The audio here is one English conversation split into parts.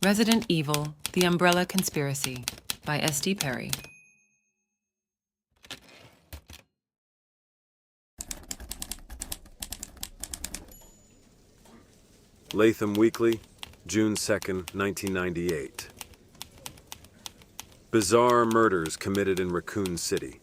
Resident Evil: The Umbrella Conspiracy by S.T. Perry. Latham Weekly, June 2nd, 1998. Bizarre murders committed in Raccoon City.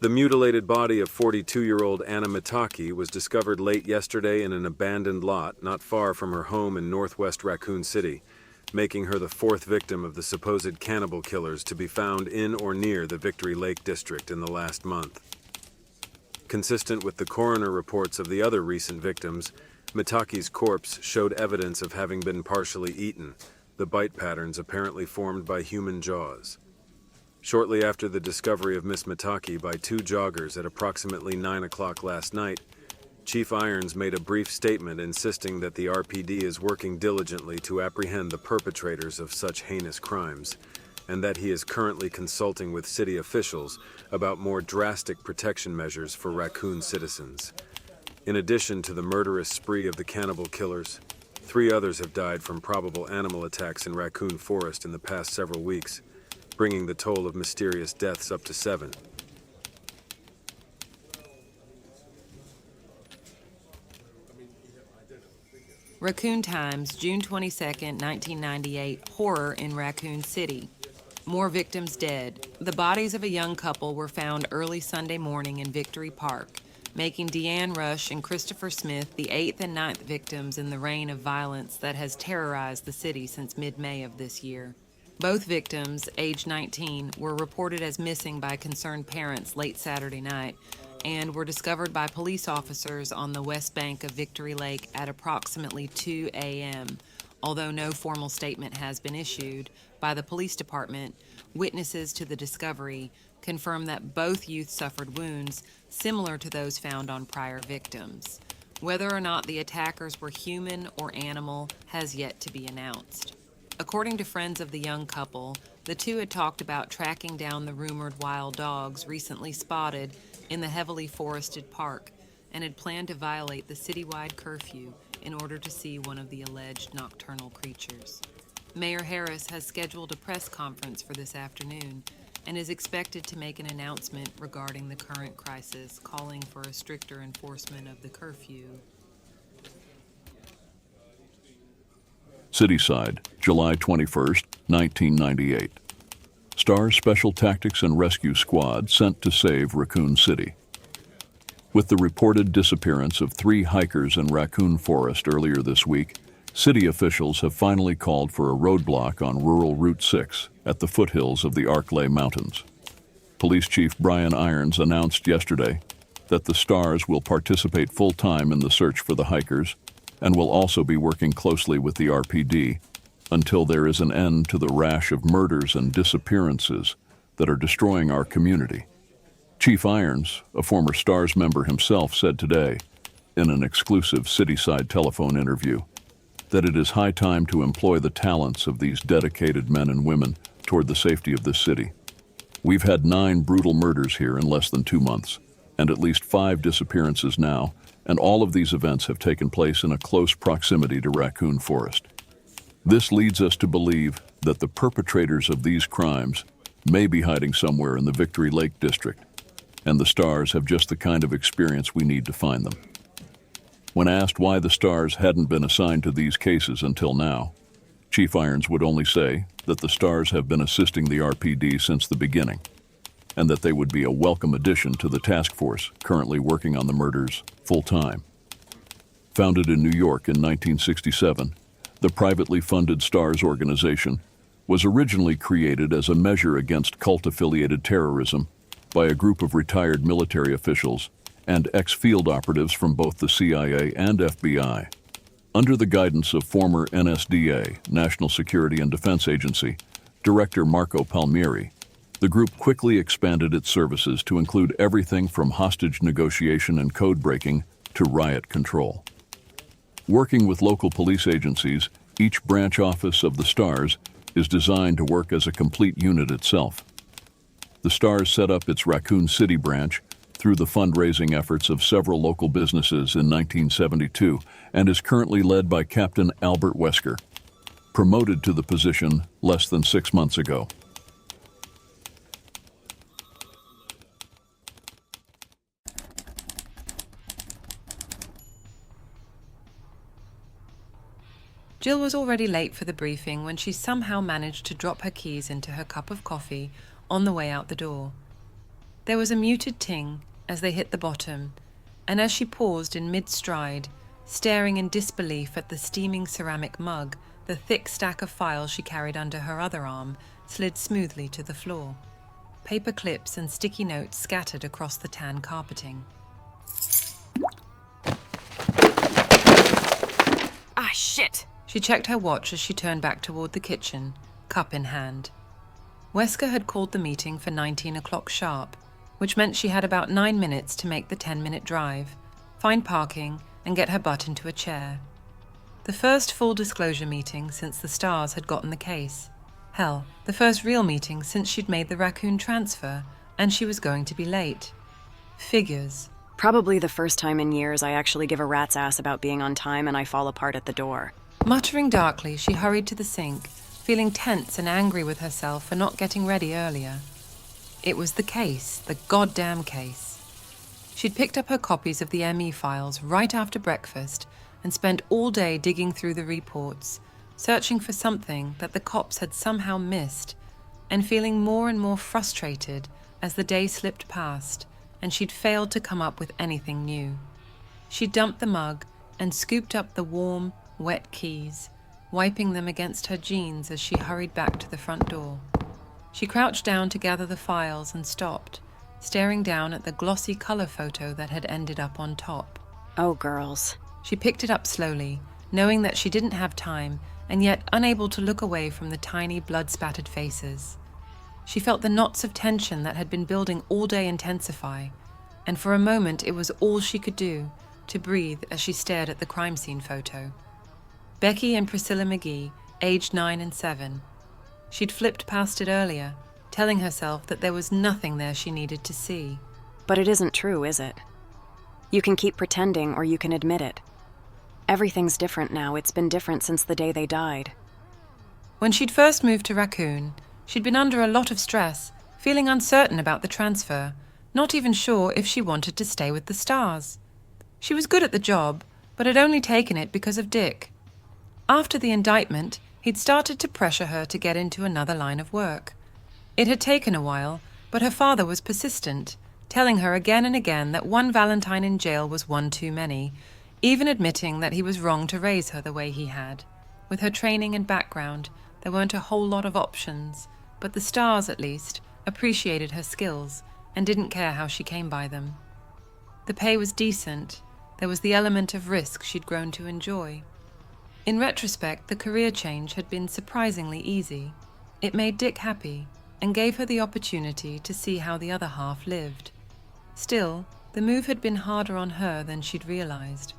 The mutilated body of 42-year-old Anna Mitaki was discovered late yesterday in an abandoned lot not far from her home in northwest Raccoon City, making her the fourth victim of the supposed cannibal killers to be found in or near the Victory Lake district in the last month. Consistent with the coroner reports of the other recent victims, Mitaki's corpse showed evidence of having been partially eaten, the bite patterns apparently formed by human jaws. Shortly after the discovery of Miss Mitaki by two joggers at approximately 9 o'clock last night, Chief Irons made a brief statement insisting that the RPD is working diligently to apprehend the perpetrators of such heinous crimes, and that he is currently consulting with city officials about more drastic protection measures for Raccoon citizens. In addition to the murderous spree of the cannibal killers, 3 others have died from probable animal attacks in Raccoon Forest in the past several weeks, bringing the toll of mysterious deaths up to 7. Raccoon Times, June 22, 1998. Horror in Raccoon City. More victims dead. The bodies of a young couple were found early Sunday morning in Victory Park, making Deanne Rush and Christopher Smith the 8th and 9th victims in the reign of violence that has terrorized the city since mid-May of this year. Both victims, age 19, were reported as missing by concerned parents late Saturday night and were discovered by police officers on the west bank of Victory Lake at approximately 2 a.m. Although no formal statement has been issued by the police department, witnesses to the discovery confirmed that both youth suffered wounds similar to those found on prior victims. Whether or not the attackers were human or animal has yet to be announced. According to friends of the young couple, the two had talked about tracking down the rumored wild dogs recently spotted in the heavily forested park and had planned to violate the citywide curfew in order to see one of the alleged nocturnal creatures. Mayor Harris has scheduled a press conference for this afternoon and is expected to make an announcement regarding the current crisis, calling for a stricter enforcement of the curfew. Cityside, July 21st, 1998. S.T.A.R.S Special Tactics and Rescue Squad sent to save Raccoon City. With the reported disappearance of 3 hikers in Raccoon Forest earlier this week, city officials have finally called for a roadblock on rural Route 6 at the foothills of the Arklay Mountains. Police Chief Brian Irons announced yesterday that the S.T.A.R.S will participate full-time in the search for the hikers and will also be working closely with the RPD until there is an end to the rash of murders and disappearances that are destroying our community. Chief Irons, a former S.T.A.R.S member himself, said today, in an exclusive Cityside telephone interview, that it is high time to employ the talents of these dedicated men and women toward the safety of this city. We've had 9 brutal murders here in less than 2 months, and at least 5 disappearances now, and all of these events have taken place in a close proximity to Raccoon Forest. This leads us to believe that the perpetrators of these crimes may be hiding somewhere in the Victory Lake district, and the S.T.A.R.S have just the kind of experience we need to find them. When asked why the S.T.A.R.S hadn't been assigned to these cases until now, Chief Irons would only say that the S.T.A.R.S have been assisting the RPD since the beginning, and that they would be a welcome addition to the task force currently working on the murders full-time. Founded in New York in 1967, the privately funded S.T.A.R.S organization was originally created as a measure against cult-affiliated terrorism by a group of retired military officials and ex-field operatives from both the CIA and FBI. Under the guidance of former NSDA, National Security and Defense Agency, Director Marco Palmieri, the group quickly expanded its services to include everything from hostage negotiation and code breaking to riot control. Working with local police agencies, each branch office of the S.T.A.R.S is designed to work as a complete unit itself. The S.T.A.R.S set up its Raccoon City branch through the fundraising efforts of several local businesses in 1972 and is currently led by Captain Albert Wesker, promoted to the position less than 6 months ago. Jill was already late for the briefing when she somehow managed to drop her keys into her cup of coffee on the way out the door. There was a muted ting as they hit the bottom, and as she paused in mid-stride, staring in disbelief at the steaming ceramic mug, the thick stack of files she carried under her other arm slid smoothly to the floor. Paper clips and sticky notes scattered across the tan carpeting. Ah, shit! She checked her watch as she turned back toward the kitchen, cup in hand. Wesker had called the meeting for 19 o'clock sharp, which meant she had about 9 minutes to make the 10-minute drive, find parking, and get her butt into a chair. The first full disclosure meeting since the S.T.A.R.S had gotten the case. Hell, the first real meeting since she'd made the Raccoon transfer, and she was going to be late. Figures. Probably the first time in years I actually give a rat's ass about being on time and I fall apart at the door. Muttering darkly, she hurried to the sink, feeling tense and angry with herself for not getting ready earlier. It was the case, the goddamn case. She'd picked up her copies of the ME files right after breakfast and spent all day digging through the reports, searching for something that the cops had somehow missed, and feeling more and more frustrated as the day slipped past and she'd failed to come up with anything new. She dumped the mug and scooped up the warm, wet keys, wiping them against her jeans as she hurried back to the front door. She crouched down to gather the files and stopped, staring down at the glossy color photo that had ended up on top. Oh, girls. She picked it up slowly, knowing that she didn't have time, and yet unable to look away from the tiny blood-spattered faces. She felt the knots of tension that had been building all day intensify, and for a moment it was all she could do to breathe as she stared at the crime scene photo. Becky and Priscilla McGee, aged 9 and 7. She'd flipped past it earlier, telling herself that there was nothing there she needed to see. But it isn't true, is it? You can keep pretending or you can admit it. Everything's different now. It's been different since the day they died. When she'd first moved to Raccoon, she'd been under a lot of stress, feeling uncertain about the transfer, not even sure if she wanted to stay with the S.T.A.R.S. She was good at the job, but had only taken it because of Dick. After the indictment, he'd started to pressure her to get into another line of work. It had taken a while, but her father was persistent, telling her again and again that one Valentine in jail was one too many, even admitting that he was wrong to raise her the way he had. With her training and background, there weren't a whole lot of options, but the S.T.A.R.S, at least, appreciated her skills and didn't care how she came by them. The pay was decent. There was the element of risk she'd grown to enjoy. In retrospect, the career change had been surprisingly easy. It made Dick happy and gave her the opportunity to see how the other half lived. Still, the move had been harder on her than she'd realized.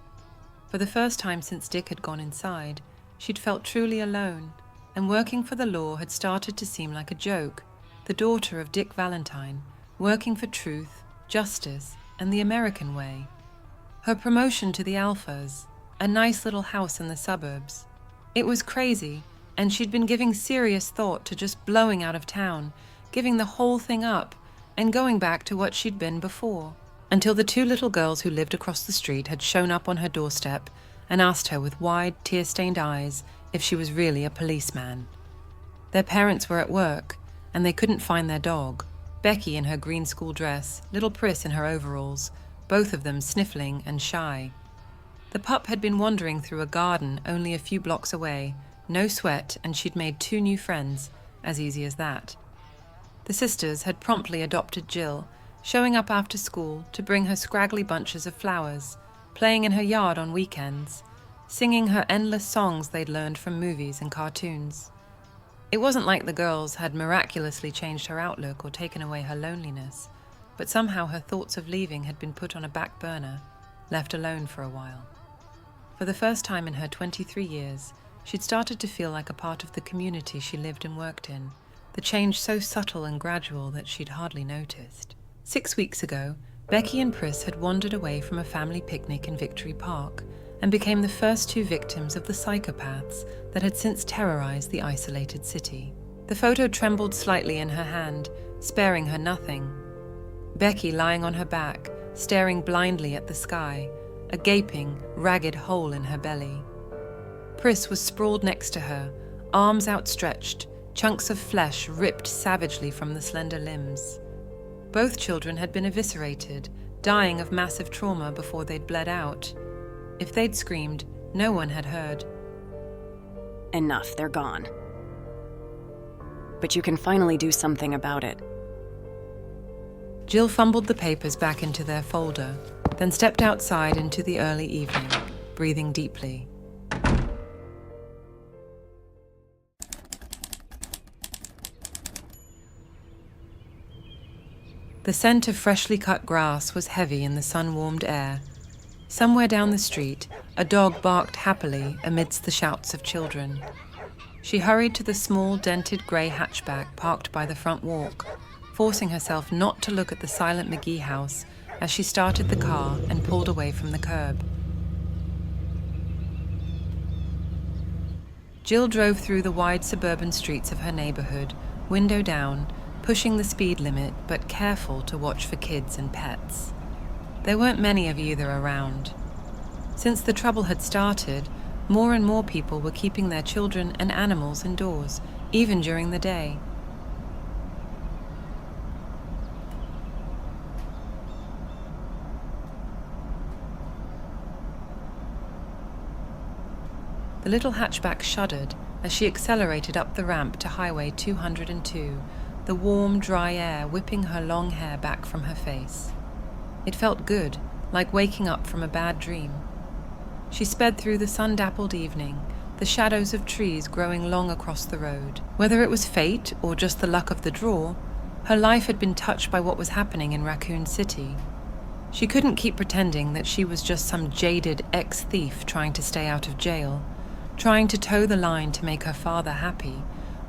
For the first time since Dick had gone inside, she'd felt truly alone, and working for the law had started to seem like a joke. The daughter of Dick Valentine, working for truth, justice, and the American way. Her promotion to the Alphas, a nice little house in the suburbs. It was crazy, and she'd been giving serious thought to just blowing out of town, giving the whole thing up, and going back to what she'd been before, until the 2 little girls who lived across the street had shown up on her doorstep and asked her with wide, tear-stained eyes if she was really a policeman. Their parents were at work, and they couldn't find their dog, Becky in her green school dress, little Pris in her overalls, both of them sniffling and shy. The pup had been wandering through a garden only a few blocks away, no sweat, and she'd made 2 new friends, as easy as that. The sisters had promptly adopted Jill, showing up after school to bring her scraggly bunches of flowers, playing in her yard on weekends, singing her endless songs they'd learned from movies and cartoons. It wasn't like the girls had miraculously changed her outlook or taken away her loneliness, but somehow her thoughts of leaving had been put on a back burner, left alone for a while. For the first time in her 23 years, she'd started to feel like a part of the community she lived and worked in, the change so subtle and gradual that she'd hardly noticed. 6 weeks ago, Becky and Pris had wandered away from a family picnic in Victory Park and became the first two victims of the psychopaths that had since terrorized the isolated city. The photo trembled slightly in her hand, sparing her nothing. Becky lying on her back, staring blindly at the sky, a gaping, ragged hole in her belly. Pris was sprawled next to her, arms outstretched, chunks of flesh ripped savagely from the slender limbs. Both children had been eviscerated, dying of massive trauma before they'd bled out. If they'd screamed, no one had heard. Enough, they're gone. But you can finally do something about it. Jill fumbled the papers back into their folder, then stepped outside into the early evening, breathing deeply. The scent of freshly cut grass was heavy in the sun-warmed air. Somewhere down the street, a dog barked happily amidst the shouts of children. She hurried to the small, dented grey hatchback parked by the front walk, forcing herself not to look at the silent McGee house as she started the car and pulled away from the curb. Jill drove through the wide suburban streets of her neighborhood, window down, pushing the speed limit but careful to watch for kids and pets. There weren't many of either around. Since the trouble had started, more and more people were keeping their children and animals indoors, even during the day. The little hatchback shuddered as she accelerated up the ramp to Highway 202, the warm, dry air whipping her long hair back from her face. It felt good, like waking up from a bad dream. She sped through the sun-dappled evening, the shadows of trees growing long across the road. Whether it was fate or just the luck of the draw, her life had been touched by what was happening in Raccoon City. She couldn't keep pretending that she was just some jaded ex-thief trying to stay out of jail, trying to toe the line to make her father happy,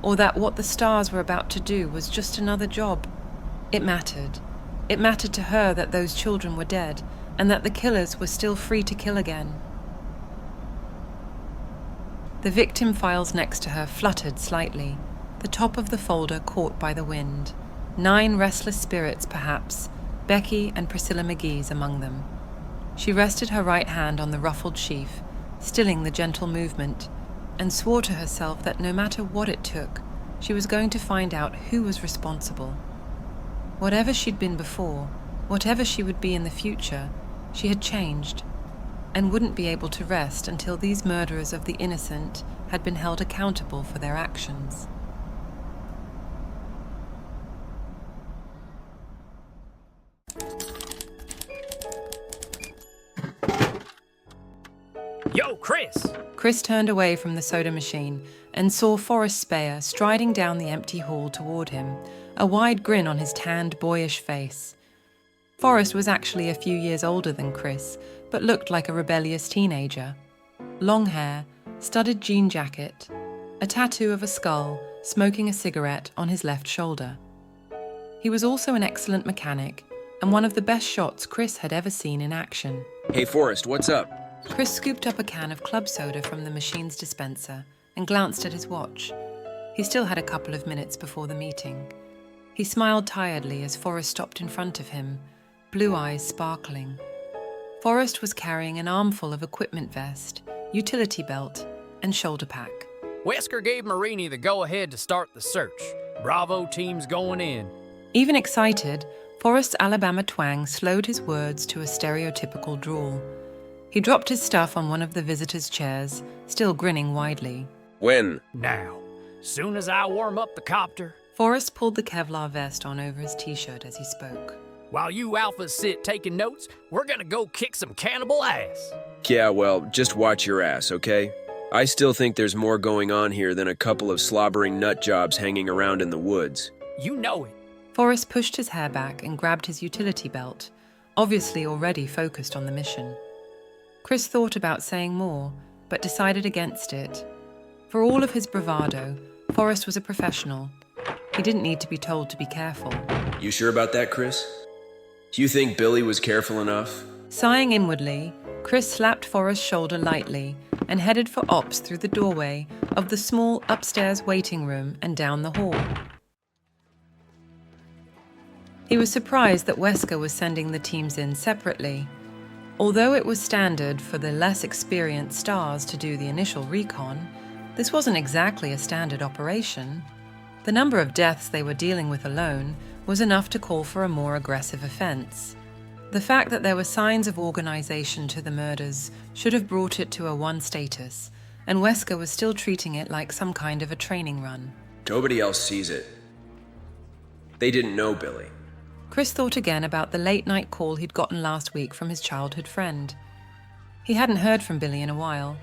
or that what the stars were about to do was just another job. It mattered. It mattered to her that those children were dead, and that the killers were still free to kill again. The victim files next to her fluttered slightly, the top of the folder caught by the wind. 9 restless spirits, perhaps, Becky and Priscilla McGee's among them. She rested her right hand on the ruffled sheaf, stilling the gentle movement, and swore to herself that no matter what it took, she was going to find out who was responsible. Whatever she'd been before, whatever she would be in the future, she had changed, and wouldn't be able to rest until these murderers of the innocent had been held accountable for their actions. Yo, Chris! Chris turned away from the soda machine and saw Forrest Speyer striding down the empty hall toward him, a wide grin on his tanned, boyish face. Forrest was actually a few years older than Chris, but looked like a rebellious teenager. Long hair, studded jean jacket, a tattoo of a skull, smoking a cigarette on his left shoulder. He was also an excellent mechanic, and one of the best shots Chris had ever seen in action. Hey, Forrest, what's up? Chris scooped up a can of club soda from the machine's dispenser and glanced at his watch. He still had a couple of minutes before the meeting. He smiled tiredly as Forrest stopped in front of him, blue eyes sparkling. Forrest was carrying an armful of equipment vest, utility belt, and shoulder pack. Wesker gave Marini the go-ahead to start the search. Bravo team's going in. Even excited, Forrest's Alabama twang slowed his words to a stereotypical drawl. He dropped his stuff on one of the visitors' chairs, still grinning widely. When? Now, soon as I warm up the copter. Forrest pulled the Kevlar vest on over his t-shirt as he spoke. While you alphas sit taking notes, we're gonna go kick some cannibal ass. Yeah, well, just watch your ass, okay? I still think there's more going on here than a couple of slobbering nut jobs hanging around in the woods. You know it. Forrest pushed his hair back and grabbed his utility belt, obviously already focused on the mission. Chris thought about saying more, but decided against it. For all of his bravado, Forrest was a professional. He didn't need to be told to be careful. You sure about that, Chris? Do you think Billy was careful enough? Sighing inwardly, Chris slapped Forrest's shoulder lightly and headed for Ops through the doorway of the small upstairs waiting room and down the hall. He was surprised that Wesker was sending the teams in separately. Although it was standard for the less experienced S.T.A.R.S to do the initial recon, this wasn't exactly a standard operation. The number of deaths they were dealing with alone was enough to call for a more aggressive offense. The fact that there were signs of organization to the murders should have brought it to a 1 status, and Wesker was still treating it like some kind of a training run. Nobody else sees it. They didn't know Billy. Chris thought again about the late-night call he'd gotten last week from his childhood friend. He hadn't heard from Billy in a while,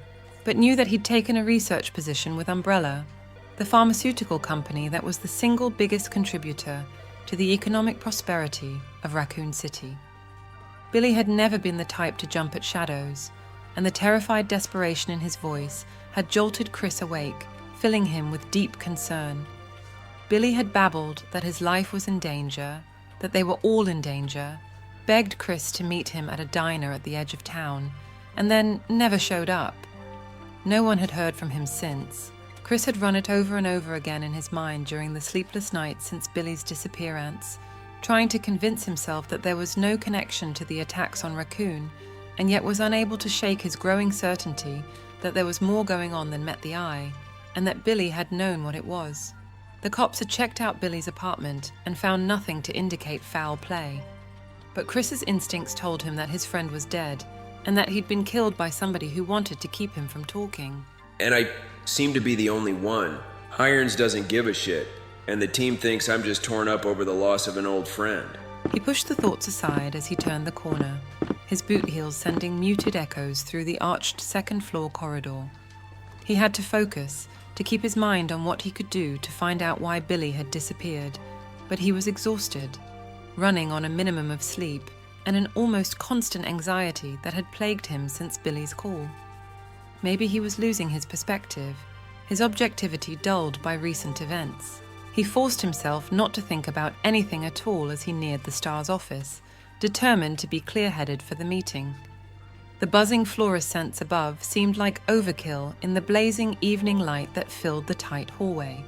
but knew that he'd taken a research position with Umbrella, the pharmaceutical company that was the single biggest contributor to the economic prosperity of Raccoon City. Billy had never been the type to jump at shadows, and the terrified desperation in his voice had jolted Chris awake, filling him with deep concern. Billy had babbled that his life was in danger, that they were all in danger, begged Chris to meet him at a diner at the edge of town, and then never showed up. No one had heard from him since. Chris had run it over and over again in his mind during the sleepless nights since Billy's disappearance, trying to convince himself that there was no connection to the attacks on Raccoon, and yet was unable to shake his growing certainty that there was more going on than met the eye, and that Billy had known what it was. The cops had checked out Billy's apartment and found nothing to indicate foul play. But Chris's instincts told him that his friend was dead, and that he'd been killed by somebody who wanted to keep him from talking. And I seem to be the only one. Irons doesn't give a shit, and the team thinks I'm just torn up over the loss of an old friend. He pushed the thoughts aside as he turned the corner, his boot heels sending muted echoes through the arched second-floor corridor. He had to focus, to keep his mind on what he could do to find out why Billy had disappeared, but he was exhausted, running on a minimum of sleep and an almost constant anxiety that had plagued him since Billy's call. Maybe he was losing his perspective, his objectivity dulled by recent events. He forced himself not to think about anything at all as he neared the S.T.A.R.S office, determined to be clear-headed for the meeting. The buzzing fluorescents above seemed like overkill in the blazing evening light that filled the tight hallway.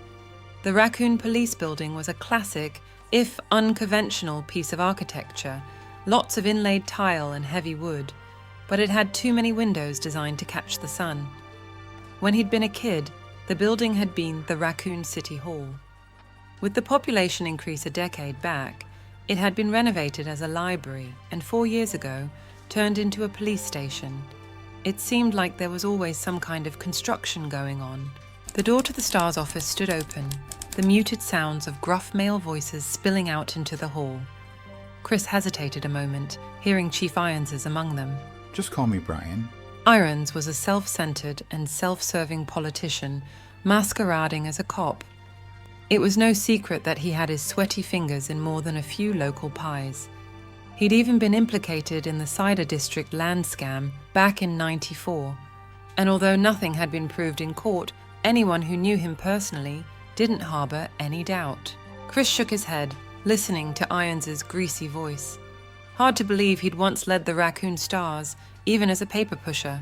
The Raccoon Police Building was a classic, if unconventional, piece of architecture, lots of inlaid tile and heavy wood, but it had too many windows designed to catch the sun. When he'd been a kid, the building had been the Raccoon City Hall. With the population increase a decade back, it had been renovated as a library and 4 years ago turned into a police station. It seemed like there was always some kind of construction going on. The door to the S.T.A.R.S office stood open, the muted sounds of gruff male voices spilling out into the hall. Chris hesitated a moment, hearing Chief Irons's among them. Just call me Brian. Irons was a self-centered and self-serving politician masquerading as a cop. It was no secret that he had his sweaty fingers in more than a few local pies. He'd even been implicated in the Cider District land scam back in '94, and although nothing had been proved in court, anyone who knew him personally didn't harbor any doubt. Chris shook his head, listening to Irons's greasy voice. Hard to believe he'd once led the Raccoon S.T.A.R.S, even as a paper pusher.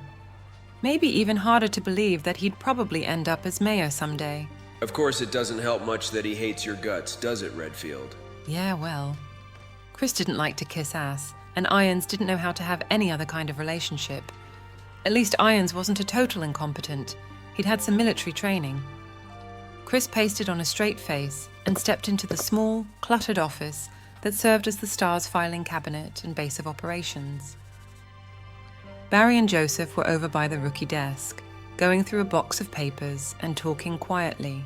Maybe even harder to believe that he'd probably end up as mayor someday. Of course, it doesn't help much that he hates your guts, does it, Redfield? Yeah, well. Chris didn't like to kiss ass, and Irons didn't know how to have any other kind of relationship. At least Irons wasn't a total incompetent. He'd had some military training. Chris pasted on a straight face and stepped into the small, cluttered office that served as the S.T.A.R.S filing cabinet and base of operations. Barry and Joseph were over by the rookie desk, going through a box of papers and talking quietly.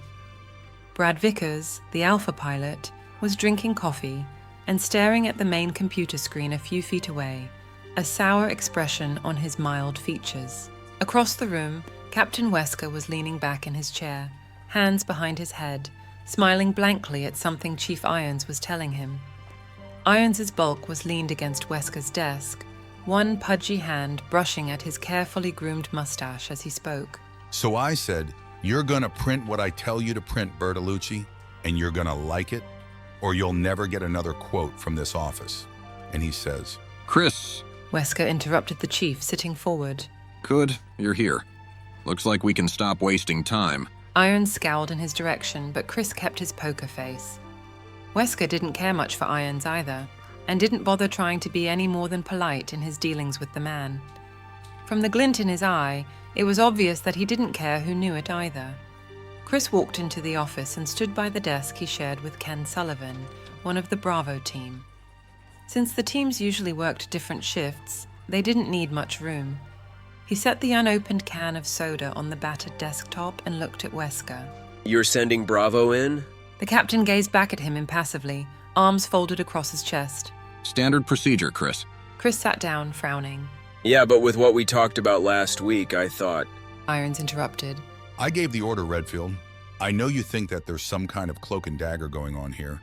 Brad Vickers, the Alpha pilot, was drinking coffee and staring at the main computer screen a few feet away, a sour expression on his mild features. Across the room, Captain Wesker was leaning back in his chair, hands behind his head, smiling blankly at something Chief Irons was telling him. Irons's bulk was leaned against Wesker's desk, one pudgy hand brushing at his carefully groomed mustache as he spoke. So I said, you're gonna print what I tell you to print, Bertolucci, and you're gonna like it, or you'll never get another quote from this office. and he says, Chris. Wesker interrupted the chief, sitting forward. Good, you're here. Looks like we can stop wasting time. Irons scowled in his direction, but Chris kept his poker face. Wesker didn't care much for Irons either, and didn't bother trying to be any more than polite in his dealings with the man. From the glint in his eye, it was obvious that he didn't care who knew it either. Chris walked into the office and stood by the desk he shared with Ken Sullivan, one of the Bravo team. Since the teams usually worked different shifts, they didn't need much room. He set the unopened can of soda on the battered desktop and looked at Wesker. You're sending Bravo in? The captain gazed back at him impassively, arms folded across his chest. Standard procedure, Chris. Chris sat down, frowning. Yeah, but with what we talked about last week, I thought... Irons interrupted. I gave the order, Redfield. I know you think that there's some kind of cloak and dagger going on here,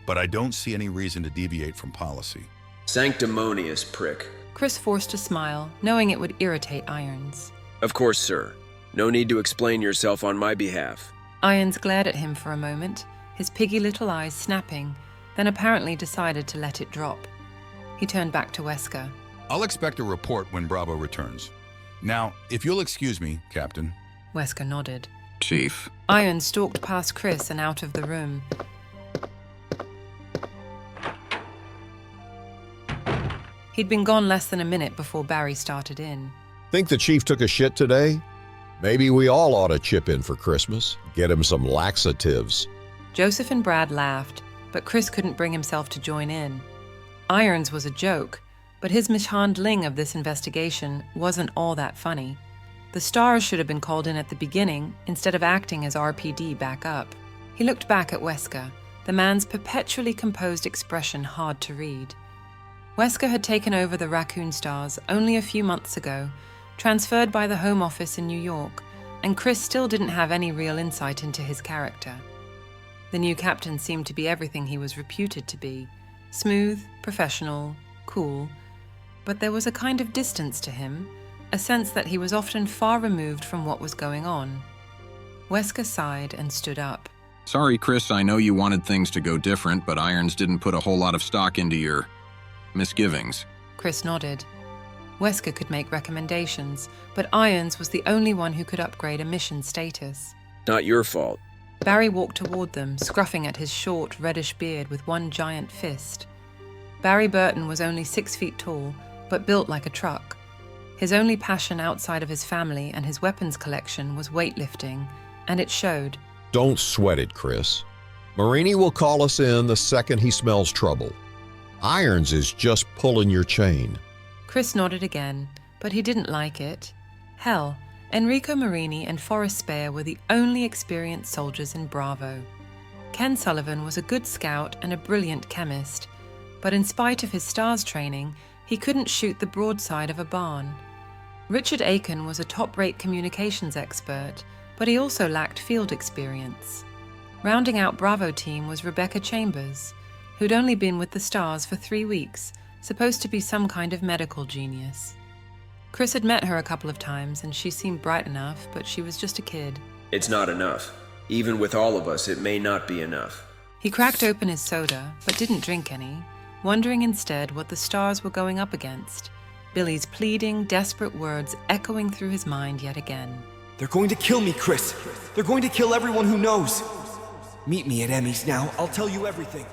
but I don't see any reason to deviate from policy. Sanctimonious prick. Chris forced a smile, knowing it would irritate Irons. Of course, sir. No need to explain yourself on my behalf. Irons glared at him for a moment, his piggy little eyes snapping, then apparently decided to let it drop. He turned back to Wesker. I'll expect a report when Bravo returns. Now, if you'll excuse me, Captain. Wesker nodded. Chief. Irons stalked past Chris and out of the room. He'd been gone less than a minute before Barry started in. Think the chief took a shit today? Maybe we all ought to chip in for Christmas. Get him some laxatives. Joseph and Brad laughed, but Chris couldn't bring himself to join in. Irons was a joke, but his mishandling of this investigation wasn't all that funny. The S.T.A.R.S should have been called in at the beginning instead of acting as RPD backup. He looked back at Wesker, the man's perpetually composed expression hard to read. Wesker had taken over the Raccoon Stars only a few months ago, transferred by the Home Office in New York, and Chris still didn't have any real insight into his character. The new captain seemed to be everything he was reputed to be: smooth, professional, cool, but there was a kind of distance to him, a sense that he was often far removed from what was going on. Wesker sighed and stood up. Sorry, Chris, I know you wanted things to go different, but Irons didn't put a whole lot of stock into your misgivings. Chris nodded. Wesker could make recommendations, but Irons was the only one who could upgrade a mission status. Not your fault. Barry walked toward them, scruffing at his short, reddish beard with one giant fist. Barry Burton was only 6 feet tall, but built like a truck. His only passion outside of his family and his weapons collection was weightlifting, and it showed. Don't sweat it, Chris. Marini will call us in the second he smells trouble. Irons is just pulling your chain. Chris nodded again, but he didn't like it. Hell, Enrico Marini and Forrest Speyer were the only experienced soldiers in Bravo. Ken Sullivan was a good scout and a brilliant chemist, but in spite of his S.T.A.R.S training, he couldn't shoot the broadside of a barn. Richard Aiken was a top-rate communications expert, but he also lacked field experience. Rounding out Bravo team was Rebecca Chambers, who'd only been with the S.T.A.R.S for 3 weeks, supposed to be some kind of medical genius. Chris had met her a couple of times, and she seemed bright enough, but she was just a kid. It's not enough. Even with all of us, it may not be enough. He cracked open his soda, but didn't drink any, wondering instead what the S.T.A.R.S were going up against. Billy's pleading, desperate words echoing through his mind yet again. They're going to kill me, Chris. They're going to kill everyone who knows. Meet me at Emmy's now. I'll tell you everything.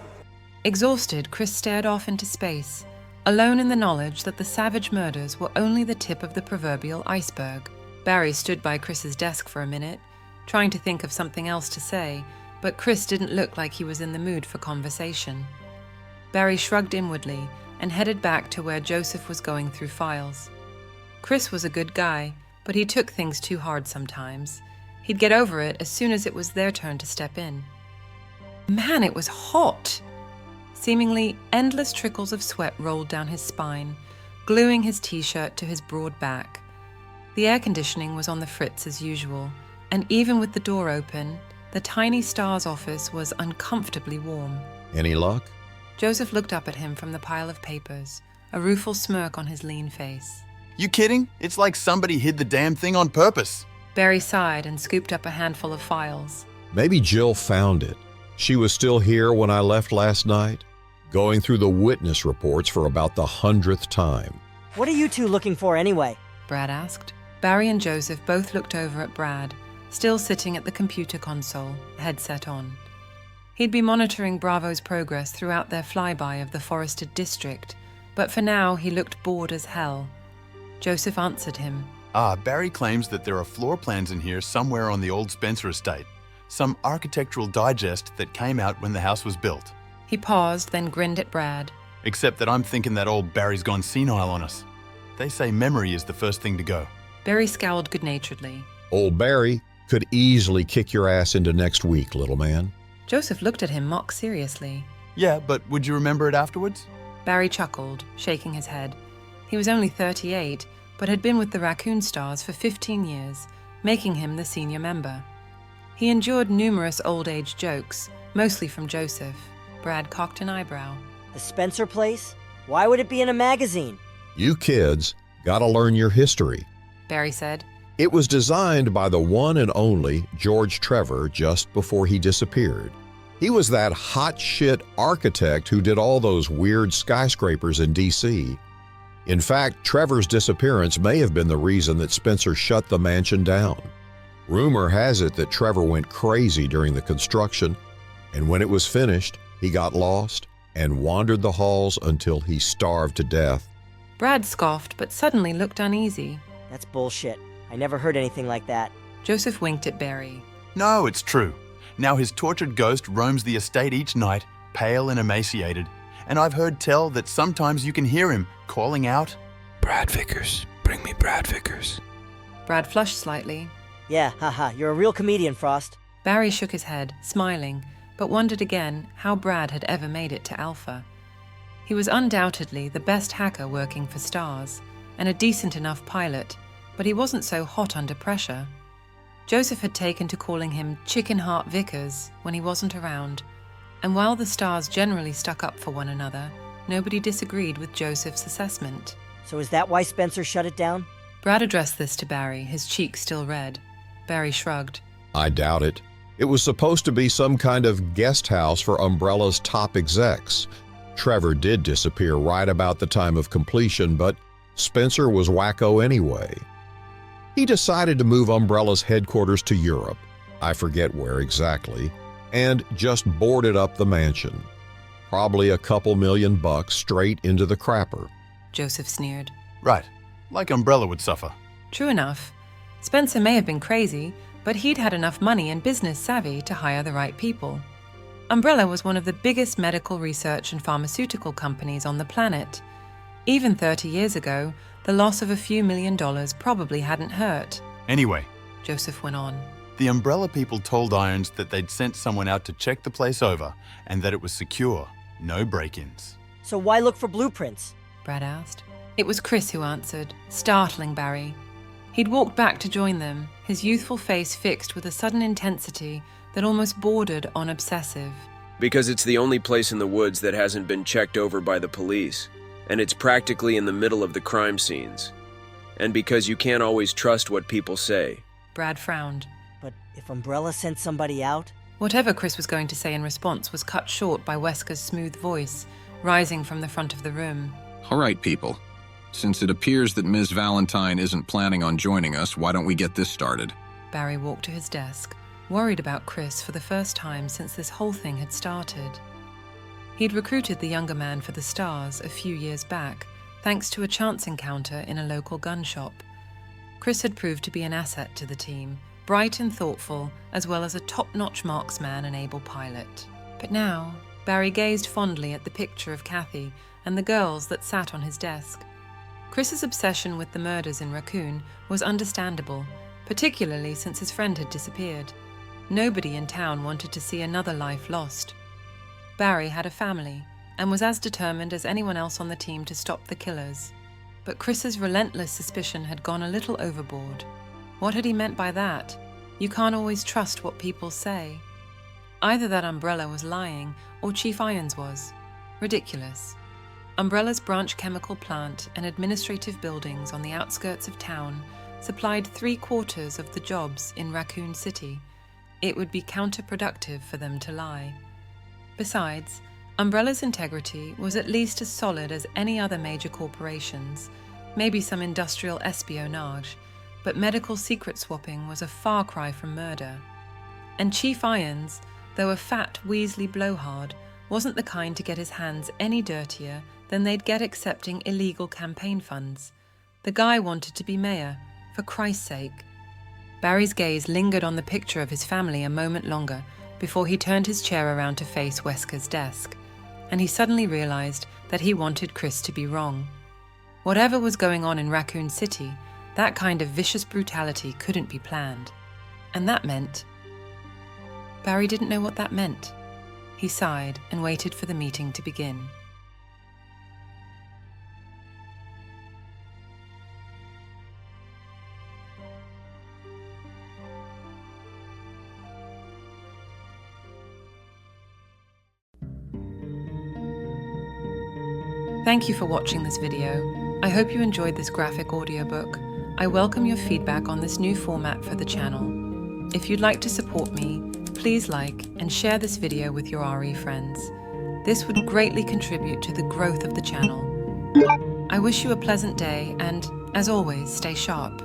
Exhausted, Chris stared off into space, alone in the knowledge that the savage murders were only the tip of the proverbial iceberg. Barry stood by Chris's desk for a minute, trying to think of something else to say, but Chris didn't look like he was in the mood for conversation. Barry shrugged inwardly and headed back to where Joseph was going through files. Chris was a good guy, but he took things too hard sometimes. He'd get over it as soon as it was their turn to step in. Man, it was hot! Seemingly endless trickles of sweat rolled down his spine, gluing his t-shirt to his broad back. The air conditioning was on the fritz as usual, and even with the door open, the tiny S.T.A.R.S office was uncomfortably warm. Any luck? Joseph looked up at him from the pile of papers, a rueful smirk on his lean face. You kidding? It's like somebody hid the damn thing on purpose. Barry sighed and scooped up a handful of files. Maybe Jill found it. She was still here when I left last night. going through the witness reports for about the 100th time. What are you two looking for anyway? Brad asked. Barry and Joseph both looked over at Brad, still sitting at the computer console, headset on. He'd be monitoring Bravo's progress throughout their flyby of the forested district, but for now he looked bored as hell. Joseph answered him. Barry claims that there are floor plans in here somewhere on the old Spencer estate. Some architectural digest that came out when the house was built. He paused, then grinned at Brad. Except that I'm thinking that old Barry's gone senile on us. They say memory is the first thing to go. Barry scowled good-naturedly. Old Barry could easily kick your ass into next week, little man. Joseph looked at him mock seriously. Yeah, but would you remember it afterwards? Barry chuckled, shaking his head. He was only 38, but had been with the Raccoon S.T.A.R.S for 15 years, making him the senior member. He endured numerous old-age jokes, mostly from Joseph. Brad cocked an eyebrow. The Spencer place? Why would it be in a magazine? You kids gotta learn your history, Barry said. It was designed by the one and only George Trevor just before he disappeared. He was that hot shit architect who did all those weird skyscrapers in D.C. In fact, Trevor's disappearance may have been the reason that Spencer shut the mansion down. Rumor has it that Trevor went crazy during the construction, and when it was finished, he got lost and wandered the halls until he starved to death. Brad scoffed, but suddenly looked uneasy. That's bullshit. I never heard anything like that. Joseph winked at Barry. No, it's true. Now his tortured ghost roams the estate each night, pale and emaciated. And I've heard tell that sometimes you can hear him calling out, Brad Vickers, bring me Brad Vickers. Brad flushed slightly. Yeah, haha, you're a real comedian, Frost. Barry shook his head, smiling, but wondered again how Brad had ever made it to Alpha. He was undoubtedly the best hacker working for S.T.A.R.S, and a decent enough pilot, but he wasn't so hot under pressure. Joseph had taken to calling him Chicken Heart Vickers when he wasn't around, and while the S.T.A.R.S generally stuck up for one another, nobody disagreed with Joseph's assessment. So is that why Spencer shut it down? Brad addressed this to Barry, his cheeks still red. Barry shrugged. I doubt it. It was supposed to be some kind of guest house for Umbrella's top execs. Trevor did disappear right about the time of completion, but Spencer was wacko anyway. He decided to move Umbrella's headquarters to Europe, I forget where exactly, and just boarded up the mansion. Probably a couple $1,000,000 straight into the crapper. Joseph sneered. Right, like Umbrella would suffer. True enough. Spencer may have been crazy, but he'd had enough money and business savvy to hire the right people. Umbrella was one of the biggest medical research and pharmaceutical companies on the planet. Even 30 years ago, the loss of a few $1,000,000 probably hadn't hurt. Anyway, Joseph went on. The Umbrella people told Irons that they'd sent someone out to check the place over and that it was secure, no break-ins. So why look for blueprints? Brad asked. It was Chris who answered, startling Barry. He'd walked back to join them, his youthful face fixed with a sudden intensity that almost bordered on obsessive. Because it's the only place in the woods that hasn't been checked over by the police, and it's practically in the middle of the crime scenes. And because you can't always trust what people say. Brad frowned. But if Umbrella sent somebody out? Whatever Chris was going to say in response was cut short by Wesker's smooth voice, rising from the front of the room. All right, people. Since it appears that Ms. Valentine isn't planning on joining us, why don't we get this started? Barry walked to his desk, worried about Chris for the first time since this whole thing had started. He'd recruited the younger man for the S.T.A.R.S a few years back, thanks to a chance encounter in a local gun shop. Chris had proved to be an asset to the team, bright and thoughtful, as well as a top-notch marksman and able pilot. But now, Barry gazed fondly at the picture of Kathy and the girls that sat on his desk. Chris's obsession with the murders in Raccoon was understandable, particularly since his friend had disappeared. Nobody in town wanted to see another life lost. Barry had a family and was as determined as anyone else on the team to stop the killers. But Chris's relentless suspicion had gone a little overboard. What had he meant by that? You can't always trust what people say. Either that Umbrella was lying or Chief Irons was. Ridiculous. Umbrella's branch chemical plant and administrative buildings on the outskirts of town supplied 3/4 of the jobs in Raccoon City. It would be counterproductive for them to lie. Besides, Umbrella's integrity was at least as solid as any other major corporation's, maybe some industrial espionage, but medical secret swapping was a far cry from murder. And Chief Irons, though a fat, weaselly blowhard, wasn't the kind to get his hands any dirtier than they'd get accepting illegal campaign funds. The guy wanted to be mayor, for Christ's sake. Barry's gaze lingered on the picture of his family a moment longer before he turned his chair around to face Wesker's desk, and he suddenly realized that he wanted Chris to be wrong. Whatever was going on in Raccoon City, that kind of vicious brutality couldn't be planned. And that meant... Barry didn't know what that meant. He sighed and waited for the meeting to begin. Thank you for watching this video. I hope you enjoyed this graphic audiobook. I welcome your feedback on this new format for the channel. If you'd like to support me, please like and share this video with your RE friends. This would greatly contribute to the growth of the channel. I wish you a pleasant day and, as always, stay sharp.